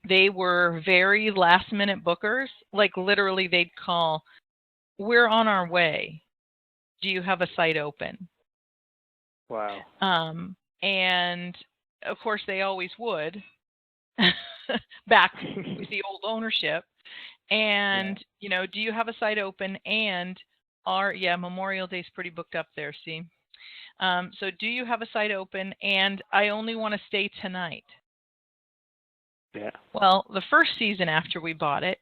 They were very last minute bookers. Like literally they'd call, "We're on our way. Do you have a site open?" Wow. And of course they always would back with the old ownership. Yeah. And, do you have a site open? And Memorial Day's pretty booked up there, see? So do you have a site open? And I only want to stay tonight. Yeah. Well, the first season after we bought it,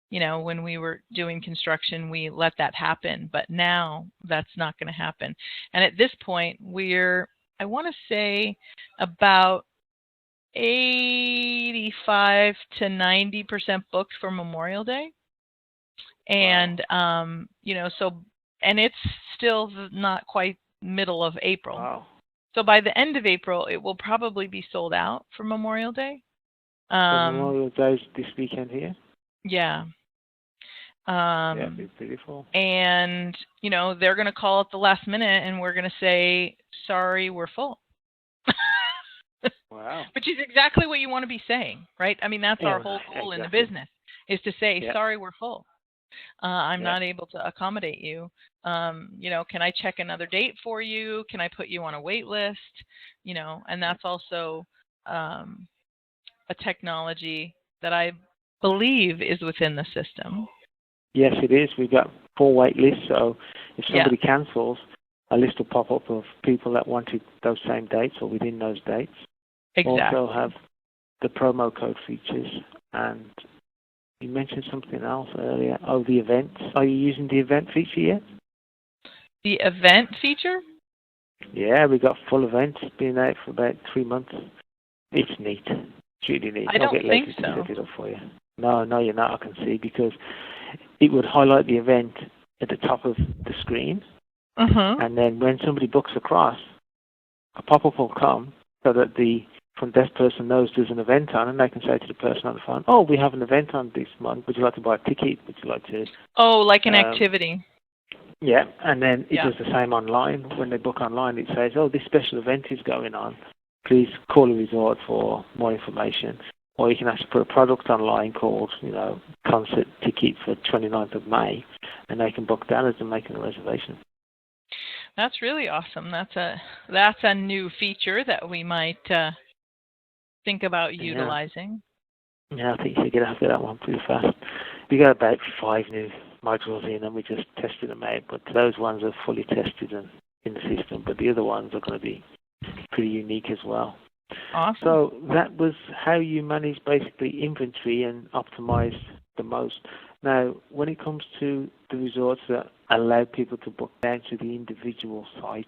when we were doing construction, we let that happen. But now that's not going to happen. And at this point, I want to say, about 85 to 90% booked for Memorial Day. Wow. And, and it's still not quite middle of April. Wow. So by the end of April, it will probably be sold out for Memorial Day. So Um, Memorial Day's this weekend here. yeah. Yeah, it'd be beautiful. And, they're going to call at the last minute and we're going to say, sorry, we're full. Wow. Which is exactly what you want to be saying, right? I mean, that's our Yeah, whole goal in the exactly. business, is to say, Yeah. sorry, we're full. I'm Yeah. not able to accommodate you. Can I check another date for you? Can I put you on a wait list? And Yeah. that's also um, a technology that I believe is within the system. Yes, it is. We've got full wait lists, so if Yeah, somebody cancels, a list will pop up of people that wanted those same dates or within those dates. Also exactly. have the promo code features, and you mentioned something else earlier. Oh, the events. Are you using the event feature yet? The event feature? Yeah, we got full events. Been out for about 3 months. It's neat. It's really neat. I I'll don't get think Leslie to so. set it up for you. No, no, you're not. I can see because it would highlight the event at the top of the screen, Uh-huh. and then when somebody books across, a pop-up will come so that the front desk person knows there's an event on, and they can say to the person on the phone, "Oh, we have an event on this month. Would you like to buy a ticket? Would you like to?" Oh, like an Um, activity. yeah, and then it Yeah. does the same online. When they book online, it says, "Oh, this special event is going on. Please call the resort for more information." Or you can actually put a product online called, concert ticket for 29th of May, and they can book that as they're making a reservation. That's really awesome. That's a new feature that we might think about Yeah, utilizing. yeah, I think you're gonna have to get that one pretty fast. We got about 5 new modules in, and we just tested them out. But those ones are fully tested and in the system. But the other ones are going to be pretty unique as well. Awesome. So that was how you manage basically inventory and optimize the most. Now, when it comes to the resorts that allow people to book down to the individual site,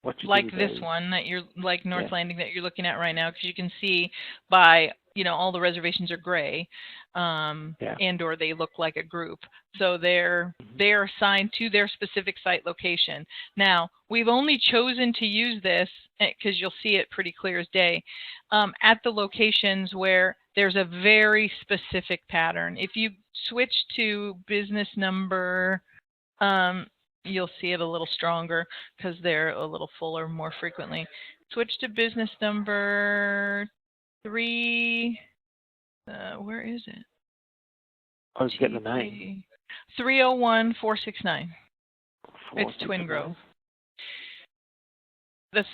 what you do Like with this those? one that you're like North Yeah, Landing that you're looking at right now, because you can see by all the reservations are gray, yeah, and or they look like a group, so they're hmm they're assigned to their specific site location. Now we've only chosen to use this because you'll see it pretty clear as day, at the locations where there's a very specific pattern. If you switch to business number, um, you'll see it a little stronger because they're a little fuller more frequently. Switch to business number 3. Where is it? I was getting the name. TP 301469. It's Twin Grove. 469. That's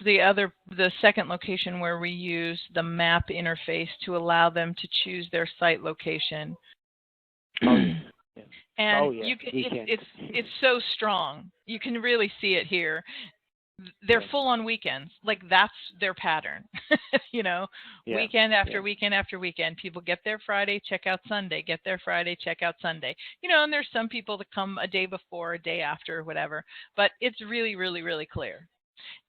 the second location where we use the map interface to allow them to choose their site location. Oh yes. Yeah. And Oh yeah. you can Weekend. it's so strong. You can really see it here. They're Yeah. full on weekends. Like that's their pattern. you know, Yeah. weekend Yeah. after weekend after weekend. People get there Friday, check out Sunday, get there Friday, check out Sunday. And there's some people that come a day before, a day after, whatever. But it's really, really, really clear.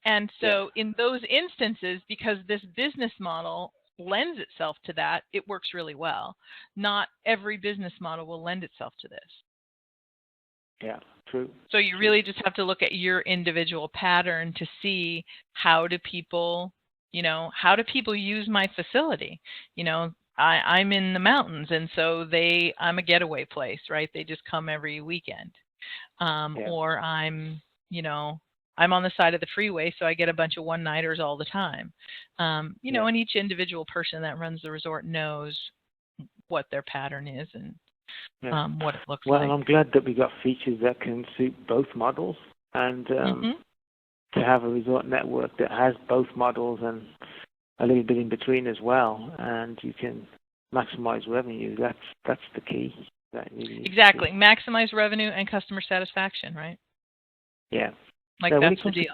And Yeah. so in those instances, because this business model lends itself to that, it works really well. Not every business model will lend itself to this. Yeah. True. So you True. really just have to look at your individual pattern to see how do people, use my facility? I'm in the mountains, and so I'm a getaway place, right? They just come every weekend. Yeah. Or you know, I'm on the side of the freeway, so I get a bunch of one-nighters all the time. Yeah. And each individual person that runs the resort knows what their pattern is and Yeah. what it looks Well, like. I'm glad that we got features that can suit both models, and to have a resort network that has both models and a little bit in between as well, and you can maximize revenue. That's the key. That really is Exactly. key. Maximize revenue and customer satisfaction, right? Yeah. Like Now, when that's it the comes deal.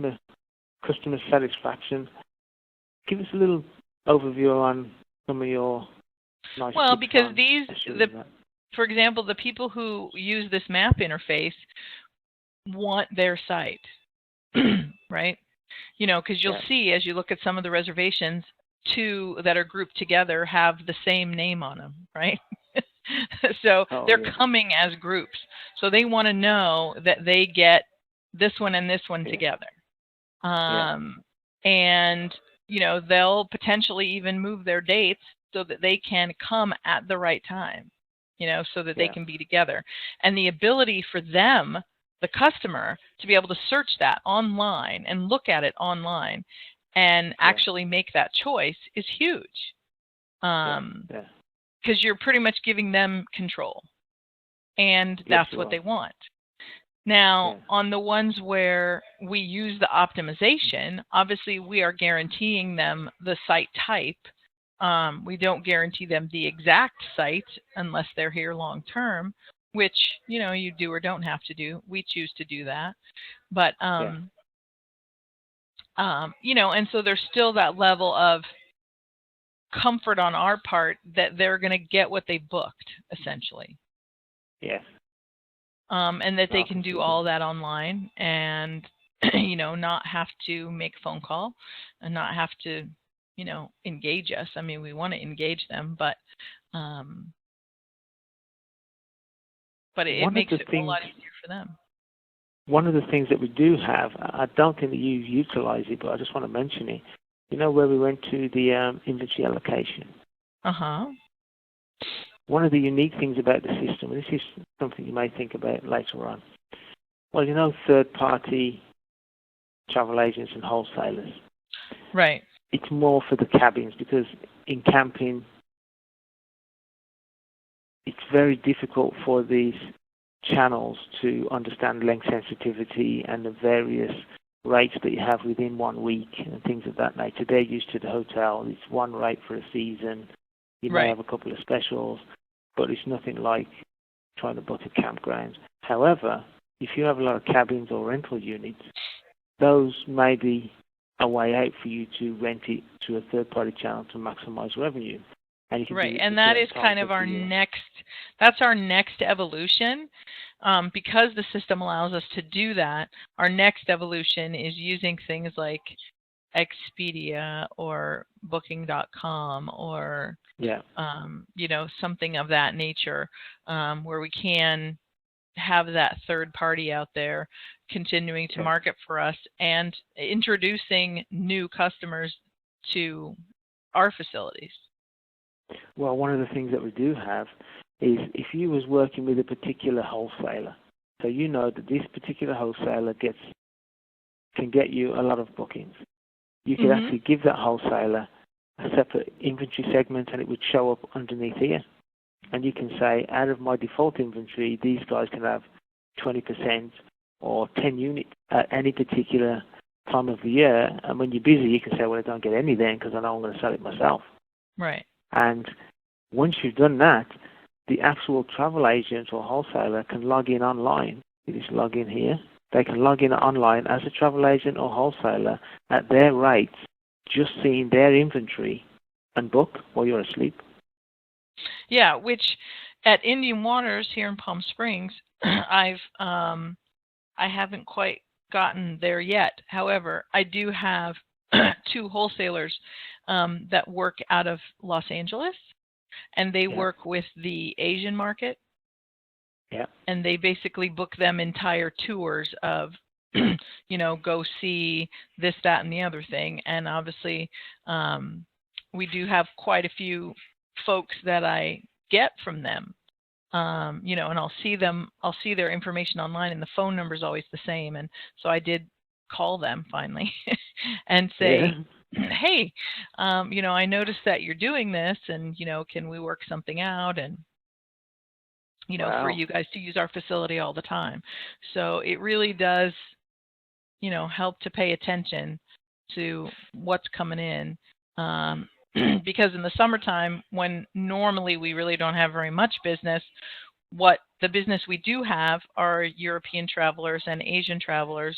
to customer satisfaction, give us a little overview on some of your nice Well, tips because on the for example, the people who use this map interface want their site, right? You know, because you'll see as you look at some of the reservations, two that are grouped together have the same name on them, right? So they're coming as groups. So they want to know that they get this one and this one together. And, you know, they'll potentially even move their dates so that they can come at the right time, you know, so that they can be together. And the ability for them, the customer, to be able to search that online and look at it online and actually make that choice is huge. Because you're pretty much giving them control. And that's what they want. Now, on the ones where we use the optimization, obviously we are guaranteeing them the site type. We don't guarantee them the exact site unless they're here long term, which, you know, you do or don't have to do. We choose to do that. But, you know, and so there's still that level of comfort on our part that they're going to get what they booked, essentially. Yes. And that they can do all that online and, you know, not have to make a phone call and not have to, you know, engage us. I mean, we want to engage them, but it makes it a lot easier for them. One of the things that we do have, I don't think that you utilize it, but I just want to mention it. You know where we went to the inventory allocation? One of the unique things about the system, and this is something you may think about later on. Well, you know, third-party travel agents and wholesalers. Right. It's more for the cabins because in camping, it's very difficult for these channels to understand length sensitivity and the various rates that you have within 1 week and things of that nature. They're used to the hotel. It's one rate for a season. You may have a couple of specials, but it's nothing like trying to book a campground. However, if you have a lot of cabins or rental units, those may be a way out for you to rent it to a third-party channel to maximize revenue. And you can and that is kind of our that's our next evolution. Because the system allows us to do that, our next evolution is using things like Expedia or Booking.com or you know, something of that nature, where we can have that third party out there continuing to market for us and introducing new customers to our facilities. Well, one of the things that we do have is if you was working with a particular wholesaler, so you know that this particular wholesaler can get you a lot of bookings. You could actually give that wholesaler a separate inventory segment and it would show up underneath here. And you can say, out of my default inventory, these guys can have 20% or 10 units at any particular time of the year. And when you're busy, you can say, well, I don't get any then because I know I'm going to sell it myself. Right. And once you've done that, the actual travel agent or wholesaler can log in online. You just log in here. They can log in online as a travel agent or wholesaler at their rates, just seeing their inventory and book while you're asleep. Yeah, which at Indian Waters here in Palm Springs, I haven't quite gotten there yet. However, I do have two wholesalers that work out of Los Angeles, and they work with the Asian market. Yeah. And they basically book them entire tours of, you know, go see this, that, and the other thing. And obviously, we do have quite a few folks that I get from them, you know, and I'll see their information online, and the phone number is always the same. And so I did call them finally and say, hey, I noticed that you're doing this, and can we work something out? And for Wow. you guys to use our facility all the time. So it really does, help to pay attention to what's coming in. Because in the summertime, when normally we really don't have very much business, what the business we do have are European travelers and Asian travelers,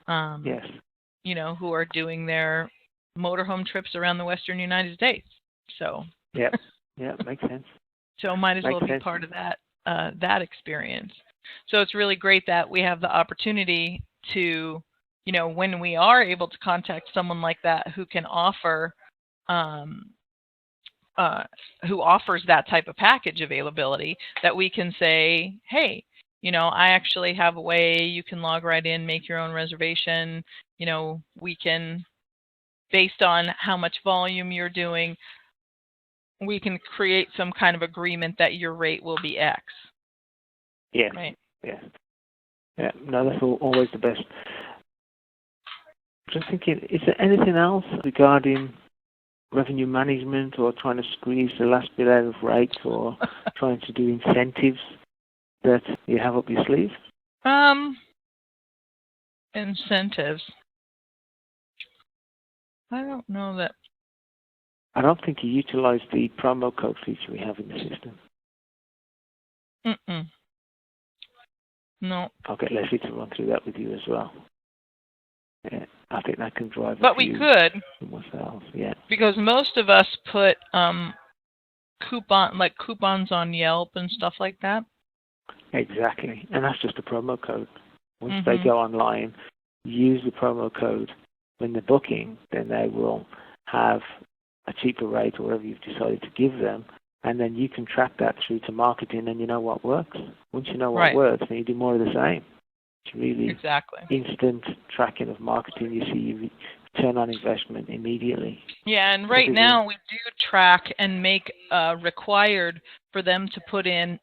Yes. who are doing their motorhome trips around the Western United States. So, Yep. Yeah, makes sense. so might as well Makes be sense. part of that experience. So it's really great that we have the opportunity to, when we are able to contact someone like that who can offer, um, who offers that type of package availability, that we can say, hey, I actually have a way you can log right in, make your own reservation. We can, based on how much volume you're doing, we can create some kind of agreement that your rate will be X. Yes. Right. Yes. Yeah. No, that's always the best. Just thinking, is there anything else regarding revenue management, or trying to squeeze the last bit out of rates, or trying to do incentives that you have up your sleeve? Incentives. I don't know that. I don't think you utilize the promo code feature we have in the system. No. I'll get Leslie to run through that with you as well. Yeah, I think that can drive But a we few could, myself. Yeah. because most of us put coupons on Yelp and stuff like that. Exactly. And that's just a promo code. Once Mm-hmm. they go online, use the promo code when they're booking, then they will have a cheaper rate or whatever you've decided to give them. And then you can track that through to marketing, and you know what works. Once you know what Right. works, then you do more of the same. It's really Exactly. instant tracking of marketing. You see your return on investment immediately. Yeah, and right now we do track and make required for them to put in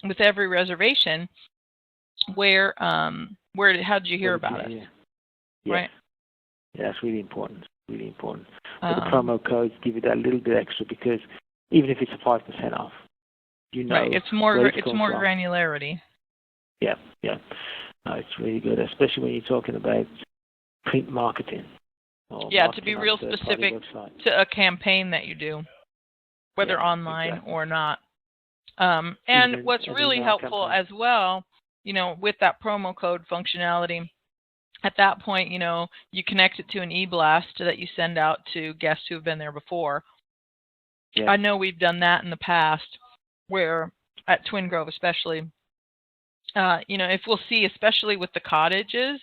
with every reservation where how did you hear about us? Yeah. Right. Yeah, that's really important. Really important. But the promo codes give you that little bit extra, because even if it's a 5% off, right. It's more granularity. Yeah, yeah. No, it's really good, especially when you're talking about print marketing. Yeah, to be real specific to a campaign that you do, whether online or not. And Even what's really helpful as well, with that promo code functionality, at that point, you connect it to an e-blast that you send out to guests who have been there before. Yeah. I know we've done that in the past, where at Twin Grove especially, if we'll see, especially with the cottages,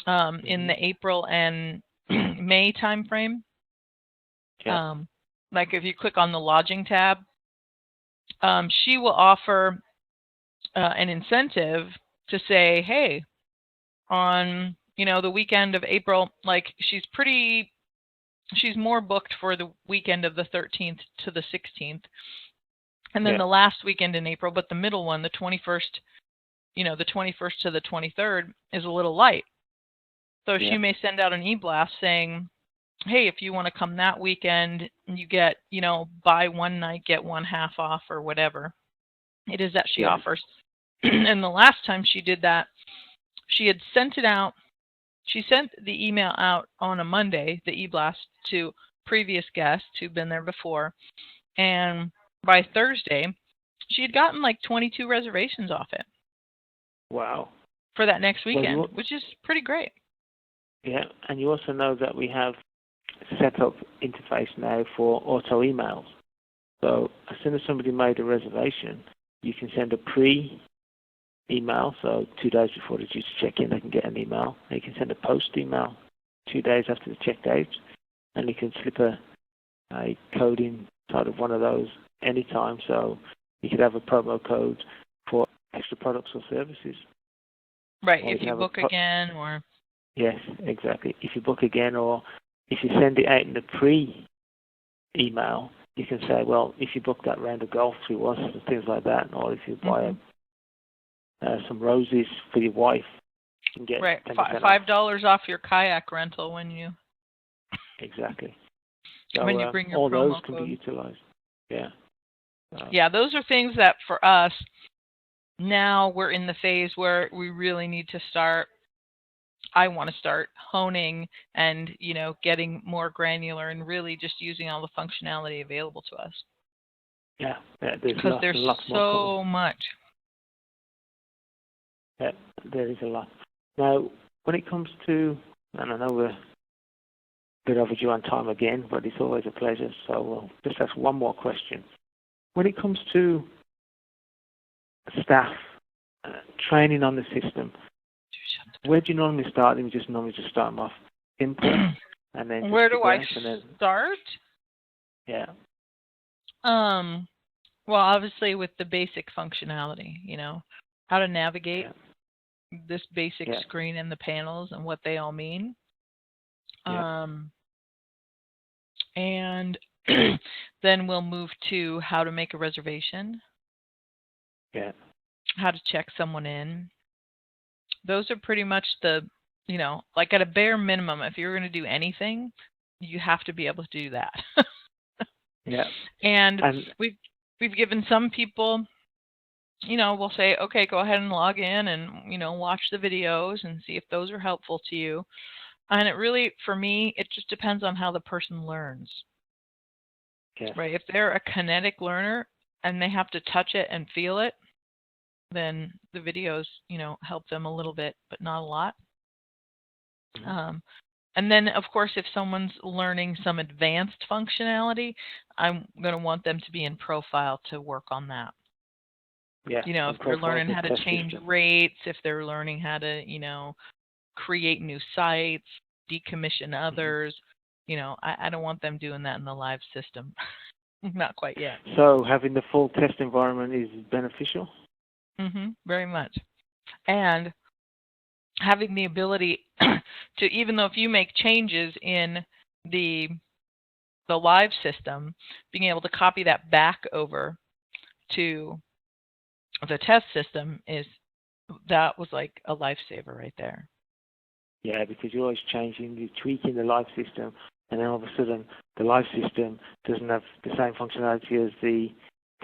in the April and May timeframe, like if you click on the lodging tab, she will offer an incentive to say, hey, on the weekend of April, like she's more booked for the weekend of the 13th to the 16th, and then the last weekend in April, but the middle one, the 21st, the 21st to the 23rd, is a little light. So she may send out an e-blast saying, hey, if you want to come that weekend, you get, buy one night, get one half off, or whatever it is that she offers. And the last time she did that, she had sent it out. She sent the email out on a Monday, the e-blast, to previous guests who'd been there before. And by Thursday, she had gotten like 22 reservations off it. Wow. For that next weekend, which is pretty great. Yeah, and you also know that we have set up interface now for auto emails. So as soon as somebody made a reservation, you can send a pre-email, so 2 days before they're due to check in, they can get an email. And you can send a post-email 2 days after the check date, and you can slip a code inside of one of those anytime. So you could have a promo code for extra products or services. Right, if you book again, or... Yes, exactly. If you book again, or if you send it out in the pre-email, you can say, well, if you book that round of golf through us and things like that, or if you buy some roses for your wife, you can get $5 off your kayak rental when you... exactly. So when you bring your all those promo can code. be utilized. Yeah. Yeah, those are things that for us, now we're in the phase where we really need to start. I want to start honing and, getting more granular and really just using all the functionality available to us. Yeah, there's Because there's lots more coming. so much. Yeah, there is a lot. Now, when it comes to, and I know we're a bit overdue on time again, but it's always a pleasure, so we'll just ask one more question. When it comes to staff training on the system, where do you normally start? Do you just normally start them off simple, and then Where do I start? Yeah. Well, obviously with the basic functionality, how to navigate this basic screen and the panels and what they all mean. And then we'll move to how to make a reservation. Yeah. How to check someone in. Those are pretty much the, like at a bare minimum, if you're going to do anything, you have to be able to do that. Yeah. And we've given some people, we'll say, okay, go ahead and log in and, watch the videos and see if those are helpful to you. And it really, for me, it just depends on how the person learns. Yeah. Right? If they're a kinetic learner and they have to touch it and feel it, then the videos, help them a little bit, but not a lot. Mm-hmm. And then, of course, if someone's learning some advanced functionality, I'm going to want them to be in profile to work on that. Yeah. If they're learning how to change rates, if they're learning how to, create new sites, decommission others, I don't want them doing that in the live system. Not quite yet. So having the full test environment is beneficial? Very much. And having the ability to, even though if you make changes in the live system, being able to copy that back over to the test system that was like a lifesaver right there. Yeah, because you're always changing, you're tweaking the live system, and then all of a sudden the live system doesn't have the same functionality as the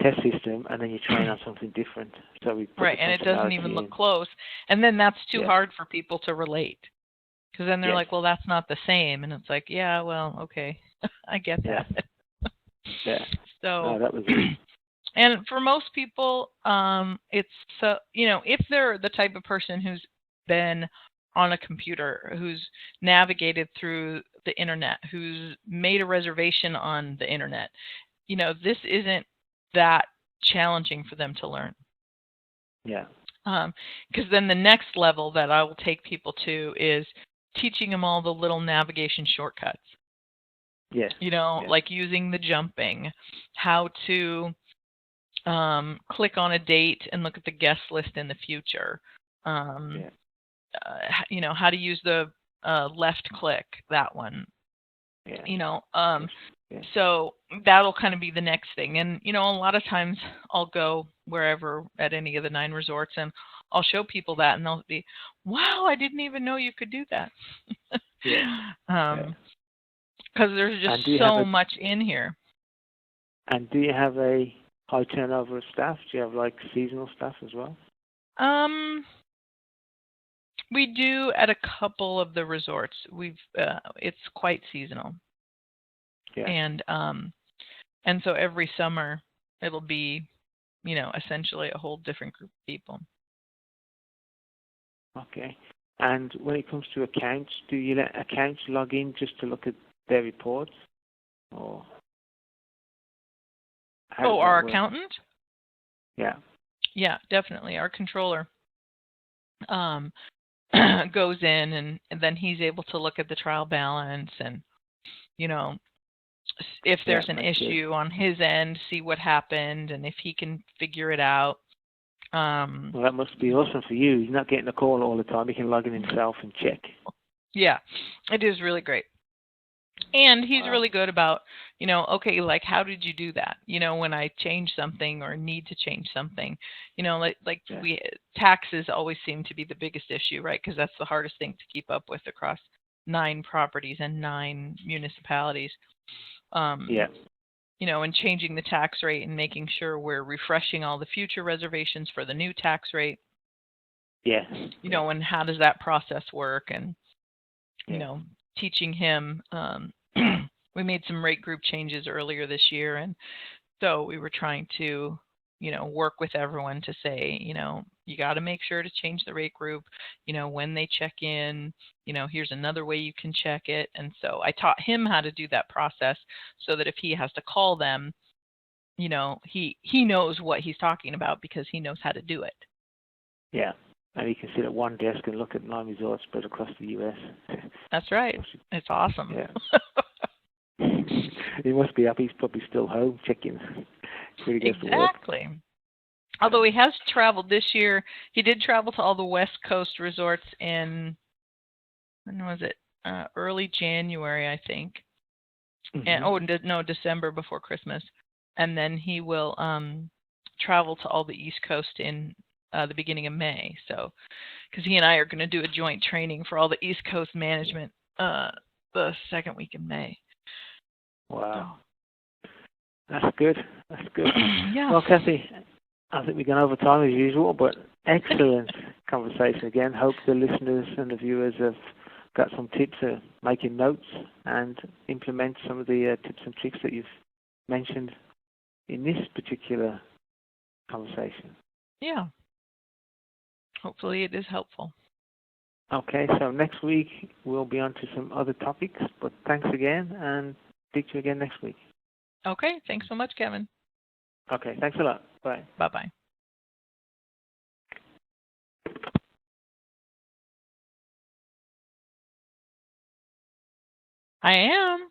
test system, and then you're trying on something different. So we put and it doesn't even look close. And then that's too hard for people to relate. Because then they're like, well, that's not the same. And it's like, yeah, well, okay. I get that. Yeah. So, that was it. And for most people, it's, if they're the type of person who's been on a computer, who's navigated through the internet, who's made a reservation on the internet, this isn't that challenging for them to learn. Yeah. Because then the next level that I will take people to is teaching them all the little navigation shortcuts. Yes. Like using the jumping, how to click on a date and look at the guest list in the future. How to use the left click, that one. So that'll kind of be the next thing. And, a lot of times I'll go wherever at any of the 9 resorts and I'll show people that and they'll be, wow, I didn't even know you could do that. Because there's just so much in here. And do you have a high turnover of staff? Do you have like seasonal staff as well? We do at a couple of the resorts. It's quite seasonal. Yeah. And so every summer it'll be, essentially a whole different group of people. Okay. And when it comes to accounts, do you let accounts log in just to look at their reports? Or our accountant? Yeah. Yeah, definitely. Our controller goes in and then he's able to look at the trial balance and, if there's an issue on his end, see what happened and if he can figure it out. Well, that must be awesome for you. He's not getting a call all the time. He can log in himself and check. Yeah, it is really great. And he's really good about, okay, like, how did you do that? When I change something or need to change something, taxes always seem to be the biggest issue, right? Because that's the hardest thing to keep up with across 9 properties and 9 municipalities. Yeah. You know, and changing the tax rate and making sure we're refreshing all the future reservations for the new tax rate. Yeah. You know, and how does that process work? And, you Yeah. know, teaching him. We made some rate group changes earlier this year, and so we were trying to, you know, work with everyone to say, you know, you got to make sure to change the rate group, you know, when they check in, you know, here's another way you can check it. And so I taught him how to do that process so that if he has to call them, you know, he knows what he's talking about because he knows how to do it. Yeah. And you can sit at one desk and look at 9 resorts spread across the US. That's right. It's awesome. Yeah. He must be happy. He's probably still home checking. He goes to work. Exactly. Although he has traveled this year, he did travel to all the West Coast resorts in, when was it? Early January, I think. And no, December before Christmas. And then he will travel to all the East Coast in the beginning of May. So, because he and I are going to do a joint training for all the East Coast management the second week in May. Wow. That's good. That's good. Yeah. Well, Kathy, I think we're going over time as usual, but excellent conversation again. Hope the listeners and the viewers have got some tips for making notes and implement some of the tips and tricks that you've mentioned in this particular conversation. Yeah. Hopefully it is helpful. Okay, so next week we'll be on to some other topics, but thanks again and speak to you again next week. Okay, thanks so much, Kevin. Okay, thanks a lot. Bye. Bye-bye. I am.